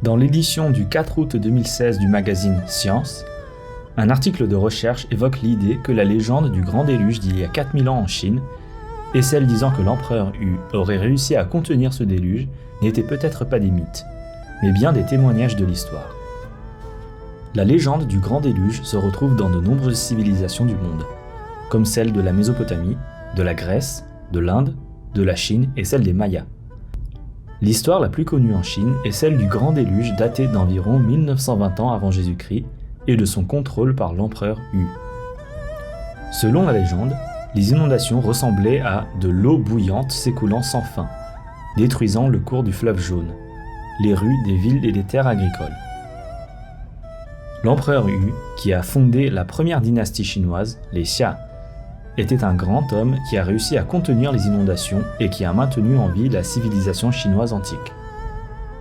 Dans l'édition du 4 août 2016 du magazine Science, un article de recherche évoque l'idée que la légende du grand déluge d'il y a 4000 ans en Chine et celle disant que l'empereur Yu aurait réussi à contenir ce déluge n'étaient peut-être pas des mythes, mais bien des témoignages de l'histoire. La légende du grand déluge se retrouve dans de nombreuses civilisations du monde, comme celle de la Mésopotamie, de la Grèce, de l'Inde, de la Chine et celle des Mayas. L'histoire la plus connue en Chine est celle du grand déluge daté d'environ 1920 ans avant Jésus-Christ et de son contrôle par l'empereur Yu. Selon la légende, les inondations ressemblaient à de l'eau bouillante s'écoulant sans fin, détruisant le cours du fleuve jaune, les rues des villes et des terres agricoles. L'empereur Yu, qui a fondé la première dynastie chinoise, les Xia, était un grand homme qui a réussi à contenir les inondations et qui a maintenu en vie la civilisation chinoise antique.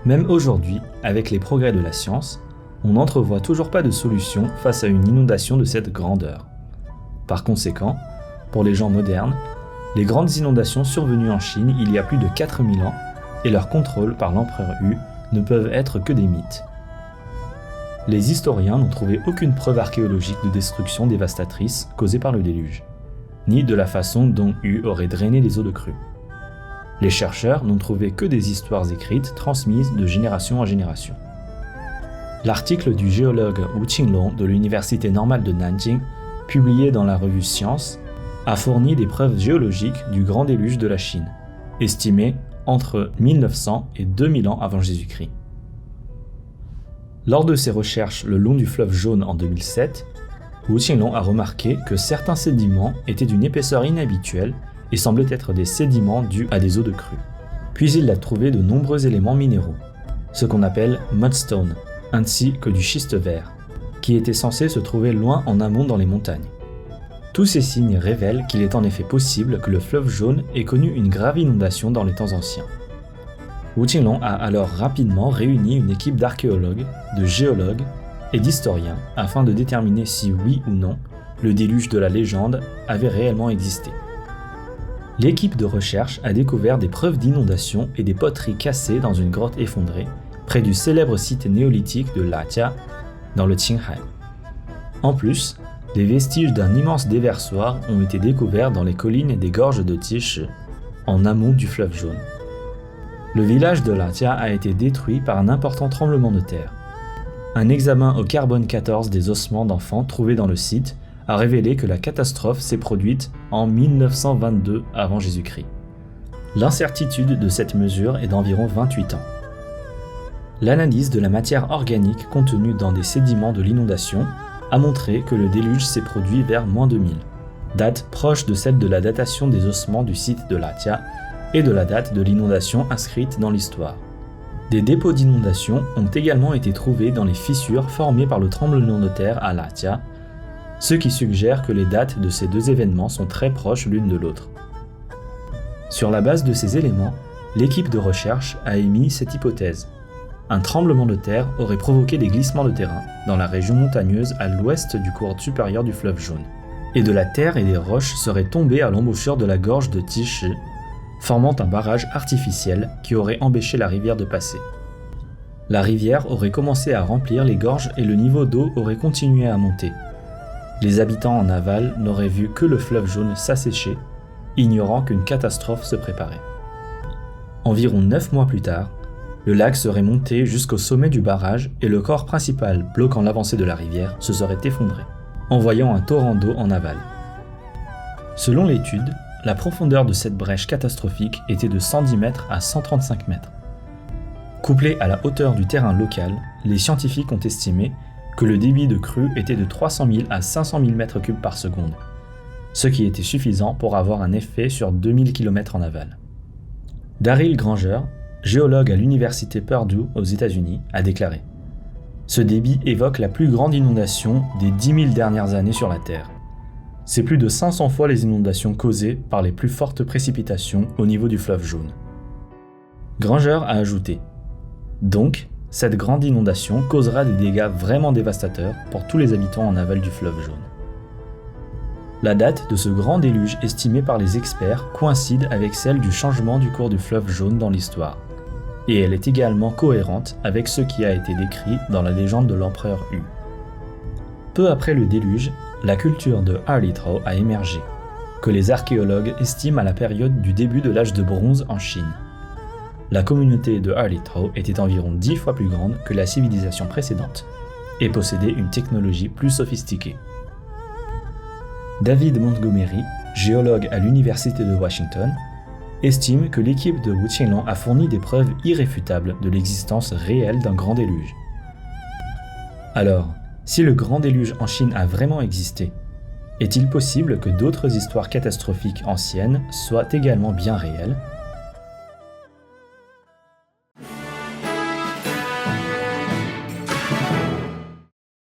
Même aujourd'hui, avec les progrès de la science, on n'entrevoit toujours pas de solution face à une inondation de cette grandeur. Par conséquent, pour les gens modernes, les grandes inondations survenues en Chine il y a plus de 4000 ans et leur contrôle par l'empereur Yu ne peuvent être que des mythes. Les historiens n'ont trouvé aucune preuve archéologique de destruction dévastatrice causée par le déluge, ni de la façon dont Yu aurait drainé les eaux de crue. Les chercheurs n'ont trouvé que des histoires écrites transmises de génération en génération. L'article du géologue Wu Qinglong de l'Université normale de Nanjing, publié dans la revue Science, a fourni des preuves géologiques du grand déluge de la Chine, estimées entre 1900 et 2000 ans avant Jésus-Christ. Lors de ses recherches le long du fleuve Jaune en 2007, Wu Qinglong a remarqué que certains sédiments étaient d'une épaisseur inhabituelle et semblaient être des sédiments dus à des eaux de crue. Puis il a trouvé de nombreux éléments minéraux, ce qu'on appelle mudstone, ainsi que du schiste vert, qui était censé se trouver loin en amont dans les montagnes. Tous ces signes révèlent qu'il est en effet possible que le fleuve Jaune ait connu une grave inondation dans les temps anciens. Wu Qinglong a alors rapidement réuni une équipe d'archéologues, de géologues et d'historiens afin de déterminer si oui ou non le déluge de la légende avait réellement existé. L'équipe de recherche a découvert des preuves d'inondation et des poteries cassées dans une grotte effondrée près du célèbre site néolithique de Latia dans le Qinghai. En plus, des vestiges d'un immense déversoir ont été découverts dans les collines des gorges de Tishi, en amont du fleuve Jaune. Le village de Latia a été détruit par un important tremblement de terre. Un examen au carbone 14 des ossements d'enfants trouvés dans le site a révélé que la catastrophe s'est produite en 1922 avant Jésus-Christ. L'incertitude de cette mesure est d'environ 28 ans. L'analyse de la matière organique contenue dans des sédiments de l'inondation a montré que le déluge s'est produit vers -2000, date proche de celle de la datation des ossements du site de Latia et de la date de l'inondation inscrite dans l'histoire. Des dépôts d'inondation ont également été trouvés dans les fissures formées par le tremblement de terre à Latia, ce qui suggère que les dates de ces deux événements sont très proches l'une de l'autre. Sur la base de ces éléments, l'équipe de recherche a émis cette hypothèse. Un tremblement de terre aurait provoqué des glissements de terrain dans la région montagneuse à l'ouest du cours supérieur du fleuve Jaune, et de la terre et des roches seraient tombées à l'embouchure de la gorge de Tishi, formant un barrage artificiel qui aurait empêché la rivière de passer. La rivière aurait commencé à remplir les gorges et le niveau d'eau aurait continué à monter. Les habitants en aval n'auraient vu que le fleuve Jaune s'assécher, ignorant qu'une catastrophe se préparait. Environ 9 mois plus tard, le lac serait monté jusqu'au sommet du barrage et le corps principal bloquant l'avancée de la rivière se serait effondré, envoyant un torrent d'eau en aval. Selon l'étude, la profondeur de cette brèche catastrophique était de 110 mètres à 135 mètres. Couplé à la hauteur du terrain local, les scientifiques ont estimé que le débit de crue était de 300 000 à 500 000 mètres cubes par seconde, ce qui était suffisant pour avoir un effet sur 2000 km en aval. Daryl Granger, géologue à l'université Purdue aux États-Unis, a déclaré « Ce débit évoque la plus grande inondation des 10 000 dernières années sur la Terre. C'est plus de 500 fois les inondations causées par les plus fortes précipitations au niveau du fleuve Jaune. » Granger a ajouté « Donc, cette grande inondation causera des dégâts vraiment dévastateurs pour tous les habitants en aval du fleuve Jaune. » La date de ce grand déluge estimé par les experts coïncide avec celle du changement du cours du fleuve Jaune dans l'histoire. et elle est également cohérente avec ce qui a été décrit dans la légende de l'empereur Hu. Peu après le déluge, la culture de Arlithrow a émergé, que les archéologues estiment à la période du début de l'âge de bronze en Chine. La communauté de Arlithrow était environ 10 fois plus grande que la civilisation précédente et possédait une technologie plus sophistiquée. David Montgomery, géologue à l'Université de Washington, estime que l'équipe de Wu Qinglong a fourni des preuves irréfutables de l'existence réelle d'un grand déluge. Alors, si le grand déluge en Chine a vraiment existé, est-il possible que d'autres histoires catastrophiques anciennes soient également bien réelles ?